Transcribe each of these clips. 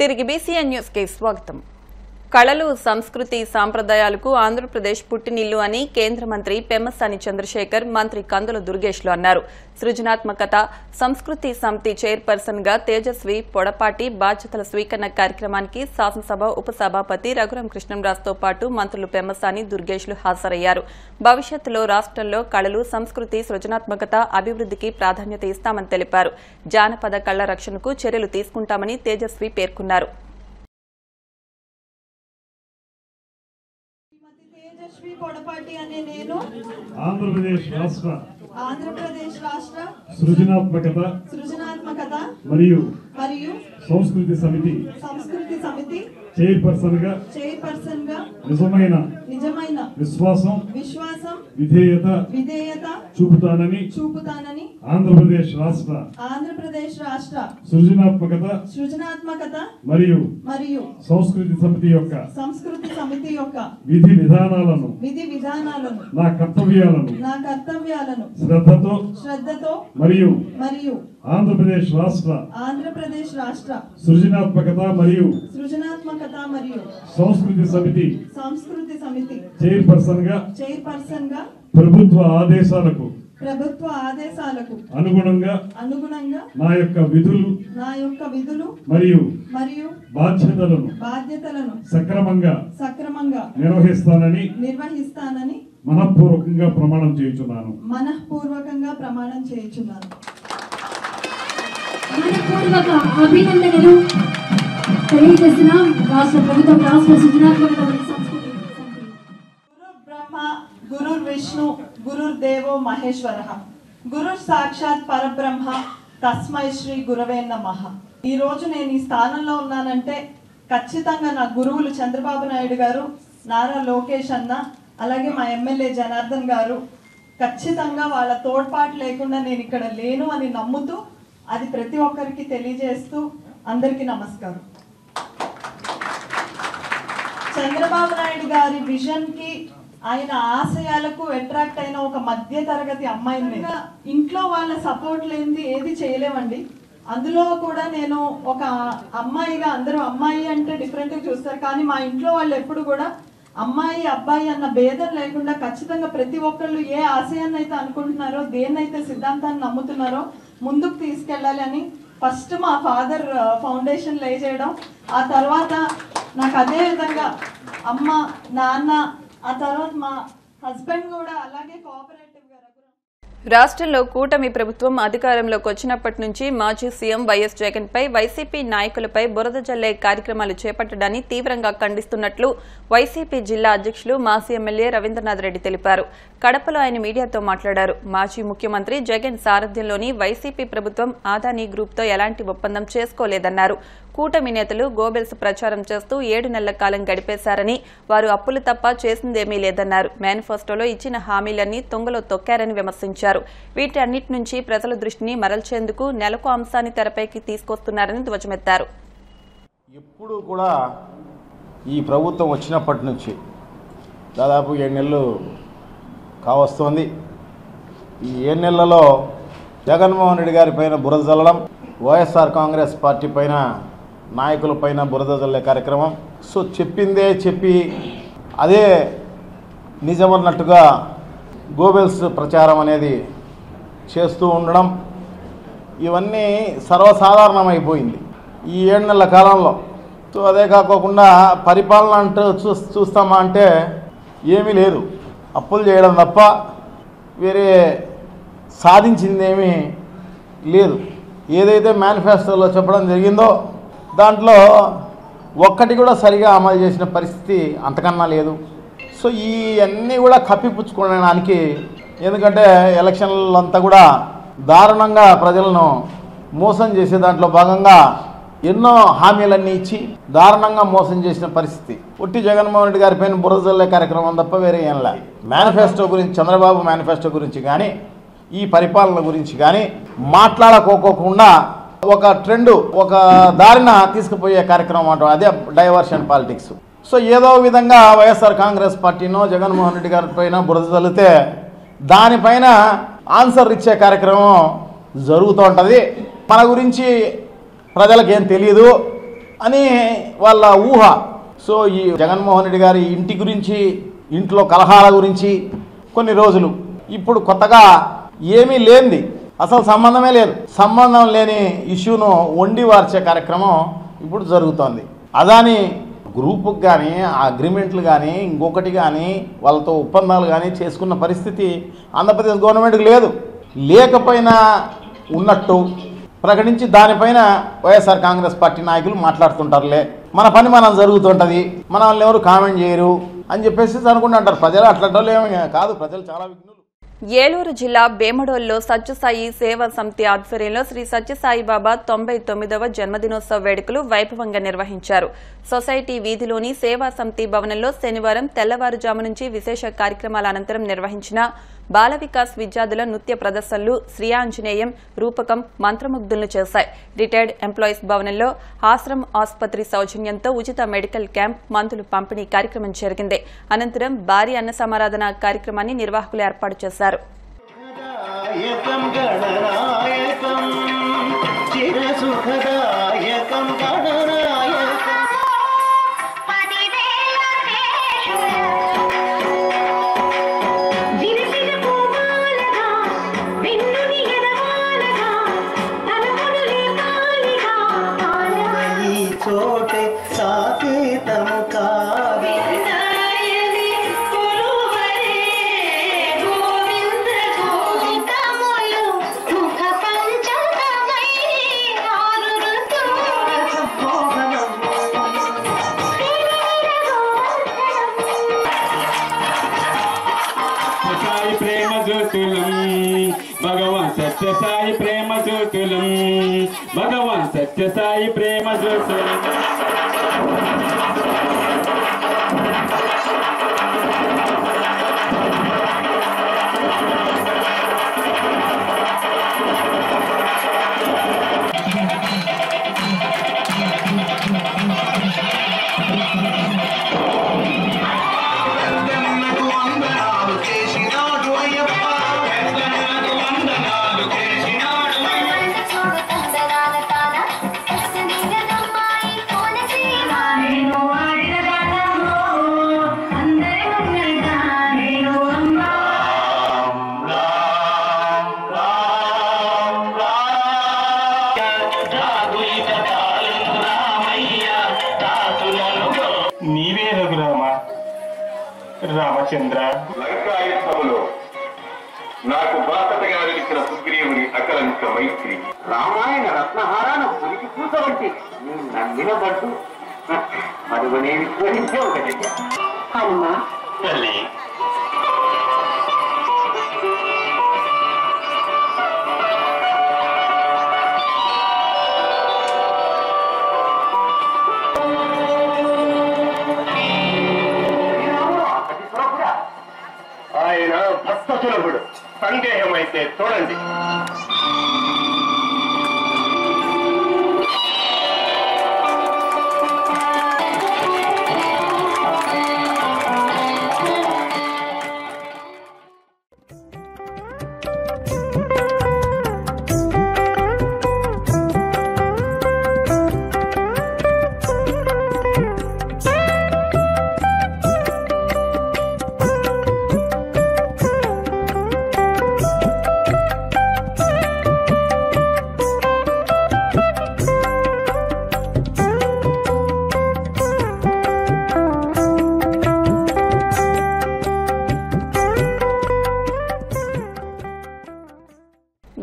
తిరిగి BCN news కి స్వాగతం. కళలు, సంస్కృతి, సాంప్రదాయాలకు ఆంధ్రప్రదేశ్ పుట్టినిల్లు అని కేంద్ర మంత్రి పెమ్మసాని చంద్రశేఖర్ మంత్రి కందుల దుర్గేష్లు అన్నారు. సృజనాత్మకత సంస్కృతి సమితి చైర్పర్సన్ గా తేజస్వి పొడపాటి బాధ్యతల స్వీకరణ కార్యక్రమానికి శాసనసభ ఉపసభాపతి రఘురాం కృష్ణంరాజుతో పాటు మంత్రులు పెమ్మసాని, దుర్గేష్లు హాజరయ్యారు. భవిష్యత్తులో రాష్ట్రంలో కళలు, సంస్కృతి, సృజనాత్మకత అభివృద్ధికి ప్రాధాన్యత ఇస్తామని తెలిపారు. జానపద కళ రక్షణకు చర్యలు తీసుకుంటామని తేజస్వి పేర్కొన్నారు. పొడపాటి అనే నేను ఆంధ్రప్రదేశ్ రాష్ట్ర సృజనాత్మకత మరియు సంస్కృతి సమితి చైర్పర్సన్ గా నిజమైన విశ్వాసం విధేయత చూపుతానని ఆంధ్రప్రదేశ్ రాష్ట్ర సృజనాత్మకత మరియు సంస్కృతి సమితి యొక్క విధి విధానాలను నా కర్తవ్యాలను శ్రద్ధతో మరియు ఆంధ్రప్రదేశ్ రాష్ట్ర సృజనాత్మకత మరియు సంస్కృతి సమితి చైర్పర్సన్ గా ప్రభుత్వ ఆదేశాలకు అనుగుణంగా నా యొక్క విధులు మరియు బాధ్యతలను సక్రమంగా నిర్వహిస్తానని మనఃపూర్వకంగా ప్రమాణం చేయుచున్నాను. మనపూర్వక అభినందనలు తెలియజేస్తున్నాం. రాష్ట్ర ప్రభుత్వం రాష్ట్ర సృజనాత్మకత సంస్కృతి గురు బ్రహ్మ గురు విష్ణు గురుర్దేవో మహేశ్వర గురు సాక్షాత్ పరబ్రహ్మ తస్మై శ్రీ గురవే నమః. ఈ రోజు నేను ఈ స్థానంలో ఉన్నానంటే ఖచ్చితంగా నా గురువులు చంద్రబాబు నాయుడు గారు, నారా లోకేష్ అన్న, అలాగే మా ఎమ్మెల్యే జనార్దన్ గారు ఖచ్చితంగా వాళ్ళ తోడ్పాటు లేకుండా నేను ఇక్కడ లేను అని నమ్ముతూ అది ప్రతి ఒక్కరికి తెలియజేస్తూ అందరికీ నమస్కారం. చంద్రబాబు నాయుడు గారి విజన్ కి, ఆయన ఆశయాలకు అట్రాక్ట్ అయిన ఒక మధ్య తరగతి అమ్మాయిని, ఇంట్లో వాళ్ళ సపోర్ట్ లేనిది ఏది చేయలేమండి. అందులో కూడా నేను ఒక అమ్మాయిగా, అందరూ అమ్మాయి అంటే డిఫరెంట్గా చూస్తారు, కానీ మా ఇంట్లో వాళ్ళు ఎప్పుడు కూడా అమ్మాయి అబ్బాయి అన్న భేదం లేకుండా ఖచ్చితంగా ప్రతి ఒక్కళ్ళు ఏ ఆశయాన్ని అయితే అనుకుంటున్నారో, దేన్నైతే సిద్ధాంతాన్ని నమ్ముతున్నారో ముందుకు తీసుకెళ్ళాలి అని ఫస్ట్ మా ఫాదర్ ఫౌండేషన్ లే చేయడం, ఆ తర్వాత నాకు అదే విధంగా అమ్మ, నాన్న, ఆ తర్వాత మా హస్బెండ్ కూడా అలాగే కోఆపరేటివ్ గా. రాష్ట్రంలో కూటమి ప్రభుత్వం అధికారంలోకి వచ్చినప్పటి నుంచి మాజీ సీఎం వైఎస్ జగన్ పై వైసీపీ నాయకులపై బురద జల్లే కార్యక్రమాలు చేపట్టడాన్ని తీవ్రంగా ఖండిస్తున్నట్లు వైసీపీ జిల్లా అధ్యక్షులు మాజీ ఎమ్మెల్యే రవీంద్రనాథ్ రెడ్డి తెలిపారు. కడపలో ఆయన మీడియాతో మాట్లాడారు. మాజీ ముఖ్యమంత్రి జగన్ సారథ్యంలోని వైసీపీ ప్రభుత్వం అదానీ గ్రూప్తో ఎలాంటి ఒప్పందం చేసుకోలేదన్నారు. కూటమి నేతలు గోబెల్స్ ప్రచారం చేస్తూ 7 నెలల కాలం గడిపేశారని, వారు అప్పులు తప్ప చేసిందేమీ లేదన్నారు. మేనిఫెస్టోలో ఇచ్చిన హామీలన్నీ తుంగలో తొక్కారని విమర్శించారు. వీటన్నిటి నుంచి ప్రజల దృష్టిని మరల్చేందుకు నెలకు అంశాన్ని తెరపైకి తీసుకొస్తున్నారని ధ్వజమెత్తారు. ఎప్పుడు కూడా ఈ ప్రభుత్వం వచ్చినప్పటి నుంచి దాదాపు 7 నెలలు కావస్తోంది. ఈ 7 నెలలలో జగన్మోహన్ రెడ్డి గారి పైన బురద జల్లడం, వైఎస్ఆర్ కాంగ్రెస్ పార్టీ పైన, నాయకులపైన బురద జల్లే కార్యక్రమం. సో చెప్పిందే చెప్పి అదే నిజమన్నట్టుగా గోబెల్స్ ప్రచారం అనేది చేస్తూ ఉండడం, ఇవన్నీ సర్వసాధారణమైపోయింది ఈ 7 నెలల కాలంలో. సో అదే కాకోకుండా పరిపాలన అంటూ చూస్తామా అంటే ఏమీ లేదు, అప్పులు చేయడం తప్ప వేరే సాధించిందేమీ లేదు. ఏదైతే మేనిఫెస్టోలో చెప్పడం జరిగిందో దాంట్లో ఒక్కటి కూడా సరిగా అమలు చేసిన పరిస్థితి అంతకన్నా లేదు. సో ఇవన్నీ కూడా కప్పిపుచ్చుకోవడానికి, ఎందుకంటే ఎలక్షన్లంతా కూడా దారుణంగా ప్రజలను మోసం చేసే దాంట్లో భాగంగా ఎన్నో హామీలన్నీ ఇచ్చి దారుణంగా మోసం చేసిన పరిస్థితి. ఒట్టి జగన్మోహన్ రెడ్డి గారి పైన బురద జల్లే కార్యక్రమం తప్ప వేరే ఏం లే. మేనిఫెస్టో గురించి, చంద్రబాబు మేనిఫెస్టో గురించి కానీ, ఈ పరిపాలన గురించి కానీ మాట్లాడుకోకుండా ఒక ట్రెండ్, ఒక దారిన తీసుకుపోయే కార్యక్రమం అంటాం, అదే డైవర్షన్ పాలిటిక్స్. సో ఏదో విధంగా వైఎస్ఆర్ కాంగ్రెస్ పార్టీనో జగన్మోహన్ రెడ్డి గారి పైన బురద జల్లితే దానిపైన ఆన్సర్ ఇచ్చే కార్యక్రమం జరుగుతూ ఉంటుంది. మన గురించి ప్రజలకు ఏం తెలియదు, అని వాళ్ళ ఊహ. సో ఈ జగన్మోహన్ రెడ్డి గారి ఇంటి గురించి, ఇంట్లో కలహాల గురించి కొన్ని రోజులు, ఇప్పుడు కొత్తగా ఏమీ లేనిది, అసలు సంబంధమే లేదు, సంబంధం లేని ఇష్యూను వండి వార్చే కార్యక్రమం ఇప్పుడు జరుగుతోంది. అదాని గ్రూపుకి కానీ అగ్రిమెంట్లు కానీ ఇంకొకటి కానీ వాళ్ళతో ఒప్పందాలు కానీ చేసుకున్న పరిస్థితి ఆంధ్రప్రదేశ్ గవర్నమెంట్కి లేదు. లేకపోయినా ఉన్నట్టు ప్రకటించి దానిపైన వైఎస్ఆర్ కాంగ్రెస్ పార్టీ నాయకులు మాట్లాడుతుంటారులే, మన పని మనం జరుగుతుంటుంది, మన వాళ్ళు ఎవరు కామెంట్ చేయరు అని చెప్పేసి అనుకుంటుంటారు. ప్రజలు అట్లాంటి ఏమీ కాదు, ప్రజలు చాలా విఘ్నులు. ఏలూరు జిల్లా బేమడోల్లో సత్యసాయి సేవా సమితి ఆధ్వర్యంలో శ్రీ సత్యసాయిబాబా 99వ జన్మదినోత్సవ వేడుకలు వైభవంగా నిర్వహించారు. సొసైటీ వీధిలోని సేవా సమితి భవనంలో శనివారం తెల్లవారుజాము నుంచి విశేష కార్యక్రమాల అనంతరం నిర్వహించిన బాల వికాస్ విద్యార్థుల నృత్య ప్రదర్శనలు శ్రీయాంజనేయం రూపకం మంత్రముగ్ధులను చేశాయి. రిటైర్డ్ ఎంప్లాయీస్ భవనంలో ఆశ్రమ్ ఆసుపత్రి సౌజన్యంతో ఉచిత మెడికల్ క్యాంప్, మందులు పంపిణీ కార్యక్రమం జరిగింది. అనంతరం భారీ అన్న సమారాధన కార్యక్రమాన్ని నిర్వాహకులు ఏర్పాటు చేశారు. భగవాన్ సత్యసాయి ప్రేమ జ్యోతులం, భగవాన్ సత్యసాయి ప్రేమ జ్యోతులం. నీవే రఘురామ రామచంద్ర. లంకాయుద్ధములో నాకు బాసటగా నిలిచిన సుగ్రీవుని అకలంక మైత్రి, రామాయణ రత్నహారాన్ని పురికి పూస వంటి నమ్మిన పట్టు అడుగునే విస్మరించే ఒక దగ్గర హనుమా తల్లి. ఆయన భక్త సులభుడు, సందేహం అయితే చూడండి.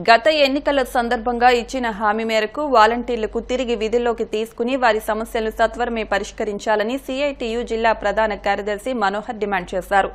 గత ఎన్నికల సందర్భంగా ఇచ్చిన హామీ మేరకు వాలంటీర్లకు తిరిగి విధుల్లోకి తీసుకుని వారి సమస్యలను సత్వరమే పరిష్కరించాలని సిఐటియు జిల్లా ప్రధాన కార్యదర్శి మనోహర్ డిమాండ్ చేశారు.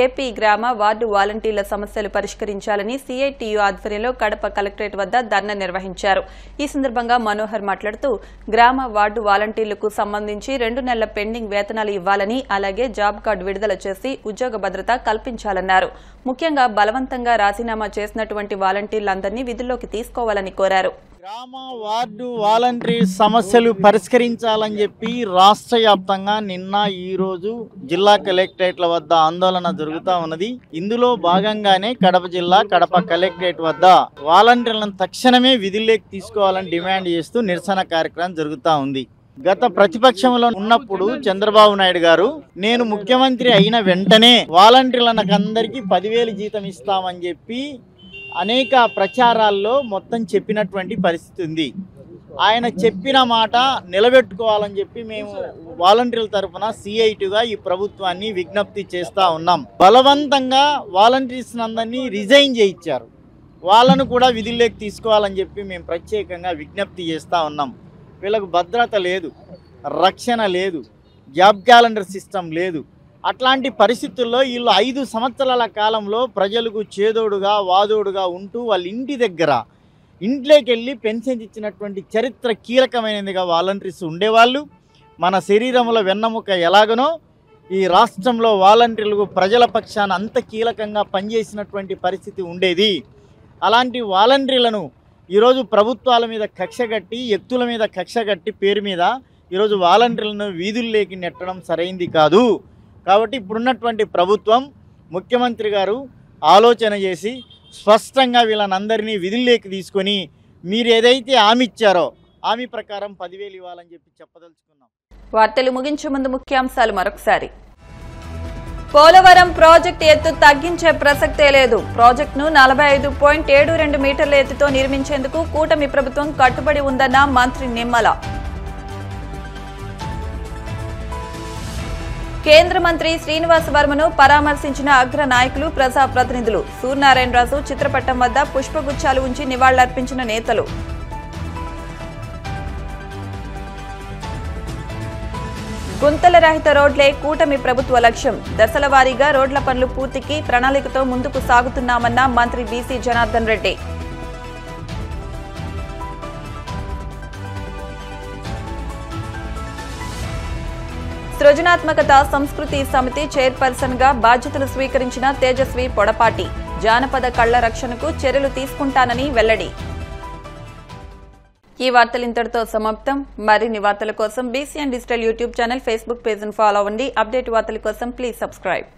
ఏపీ గ్రామ వార్డు వాలంటీర్ల సమస్యలు పరిష్కరించాలని సిఐటియు ఆధ్వర్యంలో కడప కలెక్టరేట్ వద్ద ధర్నా నిర్వహించారు. ఈ సందర్భంగా మనోహర్ మాట్లాడుతూ గ్రామ వార్డు వాలంటీర్లకు సంబంధించి 2 నెలల పెండింగ్ వేతనాలు ఇవ్వాలని, అలాగే జాబ్ కార్డు విడుదల చేసి ఉద్యోగ భద్రత కల్పించాలన్నారు. ముఖ్యంగా బలవంతంగా రాజీనామా చేసినటువంటి వాలంటీర్లందరినీ విధుల్లోకి తీసుకోవాలని కోరారు. గ్రామ వార్డు వాలంటరీ సమస్యలు పరిష్కరించాలని చెప్పి రాష్ట్ర వ్యాప్తంగా నిన్న ఈ రోజు జిల్లా కలెక్టరేట్ల వద్ద ఆందోళన జరుగుతూ ఉన్నది. ఇందులో భాగంగానే కడప జిల్లా కడప కలెక్టరేట్ వద్ద వాలంటీర్లను తక్షణమే విధుల్లోకి తీసుకోవాలని డిమాండ్ చేస్తూ నిరసన కార్యక్రమం జరుగుతూ ఉంది. గత ప్రతిపక్షంలో ఉన్నప్పుడు చంద్రబాబు నాయుడు గారు నేను ముఖ్యమంత్రి అయిన వెంటనే వాలంటీర్లకు అందరికీ 10,000 జీతం ఇస్తామని చెప్పి అనేక ప్రచారాల్లో మొత్తం చెప్పినటువంటి పరిస్థితి ఉంది. ఆయన చెప్పిన మాట నిలబెట్టుకోవాలని చెప్పి మేము వాలంటీర్ల తరఫున సిఐటిగా ఈ ప్రభుత్వాన్ని విజ్ఞప్తి చేస్తూ ఉన్నాం. బలవంతంగా వాలంటీర్స్ అందరినీ రిజైన్ చేయించారు. వాళ్ళను కూడా విధుల్లోకి తీసుకోవాలని చెప్పి మేము ప్రత్యేకంగా విజ్ఞప్తి చేస్తూ ఉన్నాం. వీళ్ళకు భద్రత లేదు, రక్షణ లేదు, జాబ్ క్యాలెండర్ సిస్టమ్ లేదు. అట్లాంటి పరిస్థితుల్లో వీళ్ళు 5 సంవత్సరాల కాలంలో ప్రజలకు చేదోడుగా వాదోడుగా ఉంటూ వాళ్ళ ఇంటి దగ్గర ఇంట్లోకి వెళ్ళి పెన్షన్ ఇచ్చినటువంటి చరిత్ర కీలకమైనదిగా వాలంటీర్స్ ఉండేవాళ్ళు. మన శరీరంలో వెన్నెముక ఎలాగనో ఈ రాష్ట్రంలో వాలంటీర్లకు ప్రజల పక్షాన అంత కీలకంగా పనిచేసినటువంటి పరిస్థితి ఉండేది. అలాంటి వాలంటీర్లను ఈరోజు ప్రభుత్వాల మీద కక్షగట్టి, వ్యక్తుల మీద కక్షగట్టి పేరు మీద ఈరోజు వాలంటీర్లను వీధుల్లోకి నెట్టడం సరైంది కాదు. కాబట్టి ఇప్పుడున్నటువంటి ప్రభుత్వం, ముఖ్యమంత్రి గారు ఆలోచన చేసి స్పష్టంగా వీళ్ళనందరినీ విధుల్లోకి తీసుకొని మీరు ఏదైతే హామీ ఇచ్చారో హామీ ప్రకారం 10,000 ఇవ్వాలని చెప్పి చెప్పదలుచుకున్నాం. వార్తలు ముగించే ముందు ముఖ్యాంశాలు మరొకసారి. పోలవరం ప్రాజెక్టు ఎత్తు తగ్గించే ప్రసక్తే లేదు. ప్రాజెక్టును 45.72 మీటర్ల ఎత్తుతో నిర్మించేందుకు కూటమి ప్రభుత్వం కట్టుబడి ఉందన్న మంత్రి నిమ్మల. కేంద్ర మంత్రి శ్రీనివాస్ వర్మను పరామర్శించిన అగ్ర నాయకులు, ప్రజాప్రతినిధులు. సూర్యనారాయణరాజు చిత్రపటం వద్ద పుష్పగుచ్చాలు ఉంచి నివాళులర్పించిన నేతలు. గుంతల రహిత రోడ్లే కూటమి ప్రభుత్వ లక్ష్యం. దశల వారీగా రోడ్ల పనులు పూర్తికి ప్రణాళికతో ముందుకు సాగుతున్నామన్న మంత్రి బీసీ జనార్దన్ రెడ్డి. సృజనాత్మకత సంస్కృతి సమితి చైర్పర్సన్ గా బాధ్యతలు స్వీకరించిన తేజస్వి పొడపాటి. జానపద కళ్ల రక్షణకు చర్యలు తీసుకుంటానని వెల్లడి. ఈ వార్తలు ఇంతటితో సమాప్తం. మరిన్ని వార్తల కోసం BCN digital YouTube channel, Facebook page ను ఫాలో అవ్వండి. అప్డేట్ వార్తల కోసం ప్లీజ్ సబ్స్క్రైబ్.